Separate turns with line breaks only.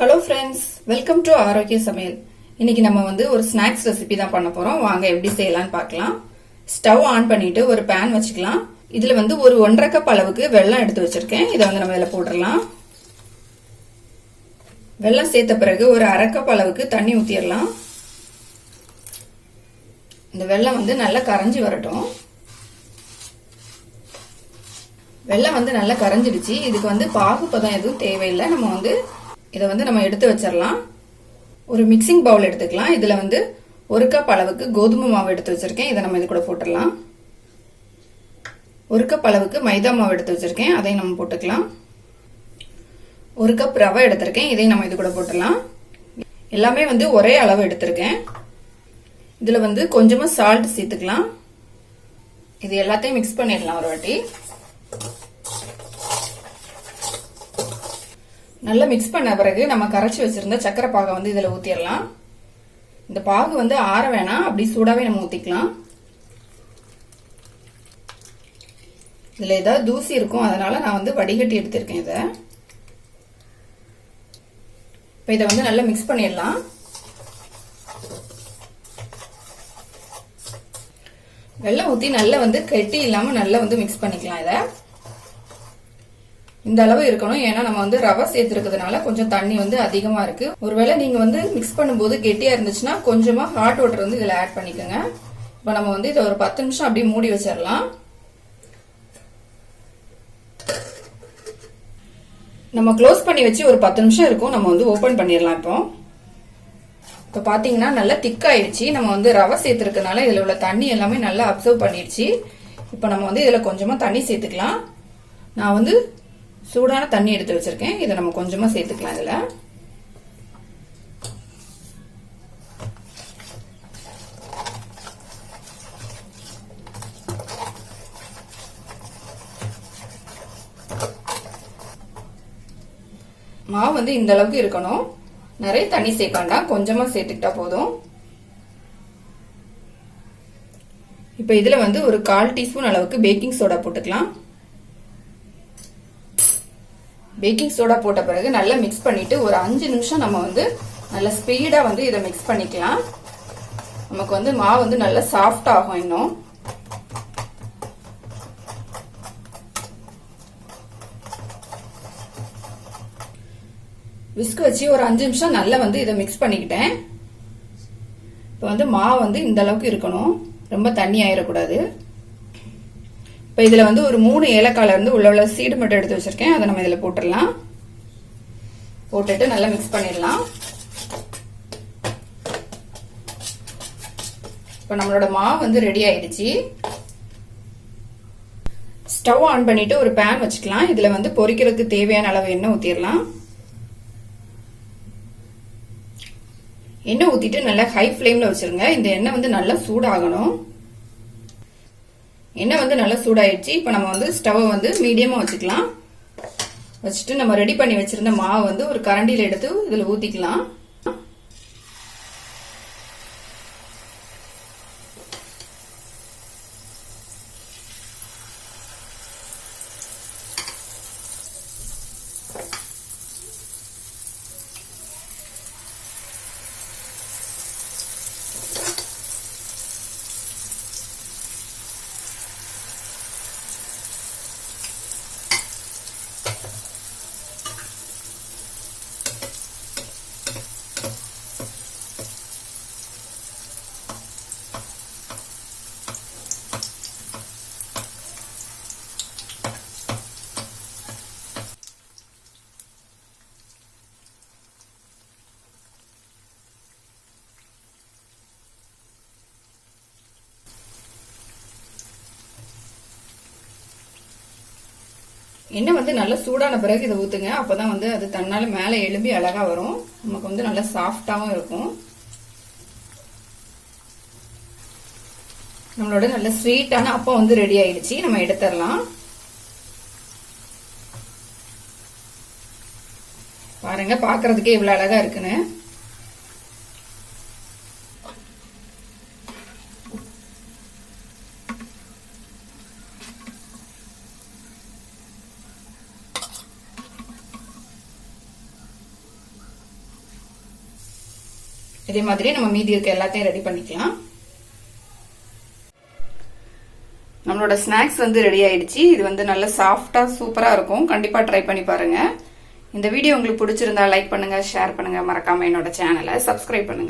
Hello friends, welcome to ஆரோக்கிய சமையல். இன்னைக்கு நம்ம ஒரு ஸ்நாக்ஸ் ரெசிபி தான் பண்ண போறோம். வாங்க எப்படி செய்யலாம்னு பார்க்கலாம். ஸ்டவ் ஆன் பண்ணிட்டு ஒரு பேன் வச்சுக்கலாம். இதுல ஒரு 1.5 கப் அளவுக்கு வெல்லம் எடுத்து வச்சிருக்கேன். இதை நம்ம இதில் போட்டுடலாம். வெல்லம் சேர்த்த பிறகு ஒரு 1/2 கப் அளவுக்கு தண்ணி ஊற்றிடலாம். இந்த வெல்லம் நல்லா கரைஞ்சி வரட்டும். வெல்லம் நல்லா கரைஞ்சிடுச்சு. இதுக்கு பாகுபதம் எதுவும் தேவையில்லை. நம்ம இதை நம்ம எடுத்து வச்சிடலாம். ஒரு மிக்சிங் பவுல் எடுத்துக்கலாம். இதுல 1 கப் அளவுக்கு கோதுமை மாவு எடுத்து வச்சிருக்கேன். இதை நம்ம இது கூட போட்டுடலாம். 1 கப் அளவுக்கு மைதா மாவு எடுத்து வச்சிருக்கேன். அதையும் நம்ம போட்டுக்கலாம். 1 கப் ரவை எடுத்திருக்கேன். இதையும் நம்ம இது கூட போட்டுடலாம். எல்லாமே ஒரே அளவு எடுத்திருக்கேன். இதுல கொஞ்சமா சால்ட் சேர்த்துக்கலாம். இது எல்லாத்தையும் மிக்ஸ் பண்ணிடலாம் ஒரு வாட்டி. நல்லா மிக்ஸ் பண்ண பிறகு நம்ம கரைச்சி வச்சிருந்த சக்கரை பாகை இதுல ஊத்திடலாம். இந்த பாகு ஆற வேணாம், அப்படி சூடாவே நம்ம ஊத்திக்கலாம். இதுல ஏதாவது தூசி இருக்கும், அதனால நான் வடிகட்டி எடுத்திருக்கேன். இதை நல்லா மிக்ஸ் பண்ணிடலாம். வெல்லம் ஊத்தி நல்லா கெட்டி இல்லாம நல்லா மிக்ஸ் பண்ணிக்கலாம். இதை இந்த அளவு இருக்கணும். ஏன்னா நம்ம ரவை சேர்த்துருக்கிறதுனால கொஞ்சம் தண்ணி அதிகமா இருக்கு. ஒருவேளை நீங்க மிக்ஸ் பண்ணும்போது கெட்டியா இருந்துச்சுன்னா கொஞ்சமா ஹாட் வாட்டர் இதுல ஆட் பண்ணிக்கோங்க. இப்ப நம்ம இதை ஒரு 10 நிமிஷம் அப்படியே மூடி வச்சிடலாம். நம்ம க்ளோஸ் பண்ணி வச்சு ஒரு 10 நிமிஷம் இருக்கும். நம்ம ஓபன் பண்ணிடலாம். இப்போ பாத்தீங்கன்னா நல்லா திக் ஆயிடுச்சு. நம்ம ரவை சேர்த்துருக்கனால இதுல உள்ள தண்ணி எல்லாமே நல்லா அப்சர்வ் பண்ணிடுச்சு. இப்போ நம்ம இதுல கொஞ்சமா தண்ணி சேர்த்துக்கலாம். நான் சூடான தண்ணி எடுத்து வச்சிருக்கேன். இதை நம்ம கொஞ்சமா சேர்த்துக்கலாம். இதுல மாவு இந்த அளவுக்கு இருக்கணும். நிறைய தண்ணி சேர்க்காண்டா, கொஞ்சமா சேர்த்துக்கிட்டா போதும். இப்ப இதுல ஒரு 1/4 டீஸ்பூன் அளவுக்கு பேக்கிங் சோடா போட்டுக்கலாம். பேக்கிங் சோடா போட்ட பிறகு நல்லா மிக்ஸ் பண்ணிட்டு ஒரு 5 நிமிஷம் நம்ம நல்லா ஸ்பீடா இதை மிக்ஸ் பண்ணிக்கலாம். நமக்கு மாவு நல்லா சாஃப்ட் ஆகும். இன்னும் விஸ்க் வச்சு ஒரு 5 நிமிஷம் நல்லா இதை மிக்ஸ் பண்ணிக்கிட்டேன். இப்போ மாவு இந்த அளவுக்கு இருக்கணும். ரொம்ப தண்ணி ஆயிடக்கூடாது. இப்போ இதுல ஒரு 3 ஏலக்காயில உள்ள சீடு மட்டும் எடுத்து வச்சிருக்கேன். அதை நம்ம இதுல போட்டுடலாம். போட்டுட்டு நல்லா மிக்ஸ் பண்ணிடலாம். இப்போ நம்மளோட மாவு ரெடி ஆயிடுச்சு. ஸ்டவ் ஆன் பண்ணிட்டு ஒரு பேன் வச்சுக்கலாம். இதுல பொரிக்கிறதுக்கு தேவையான அளவு எண்ணெய் ஊத்திடலாம். எண்ணெய் ஊத்திட்டு நல்லா ஹை ஃப்ளேம்ல வச்சிருங்க. இந்த எண்ணெய் நல்லா சூடாகணும். எண்ணெய் நல்லா சூடாயிடுச்சு. இப்போ நம்ம ஸ்டவ் மீடியமா வச்சுக்கலாம். வச்சுட்டு நம்ம ரெடி பண்ணி வச்சிருந்த மாவு ஒரு கரண்டியில எடுத்து இதுல ஊத்திக்கலாம். எண்ணெய் நல்லா சூடான பிறகு இதை ஊத்துங்க. அப்பதான் அது தன்னால மேல எழும்பி அழகா வரும். நமக்கு நல்லா சாஃப்டாவும் இருக்கும். நம்மளோட நல்ல ஸ்வீட்டான அப்பம் ரெடி ஆயிடுச்சு. நம்ம எடுத்துடலாம். பாருங்க, பாக்குறதுக்கே இவ்வளவு அழகா இருக்குன்னு. இதே மாதிரி நம்ம மீதி இருக்க எல்லாத்தையும் ரெடி பண்ணிக்கலாம். நம்மளோட ஸ்நாக்ஸ் வந்து ரெடி ஆயிடுச்சு. இது வந்து நல்ல சாஃப்டா சூப்பரா இருக்கும். கண்டிப்பா ட்ரை பண்ணி பாருங்க. இந்த வீடியோ உங்களுக்கு பிடிச்சிருந்தா லைக் பண்ணுங்க, ஷேர் பண்ணுங்க, மறக்காம என்னோட சேனலை சப்ஸ்கிரைப் பண்ணுங்க.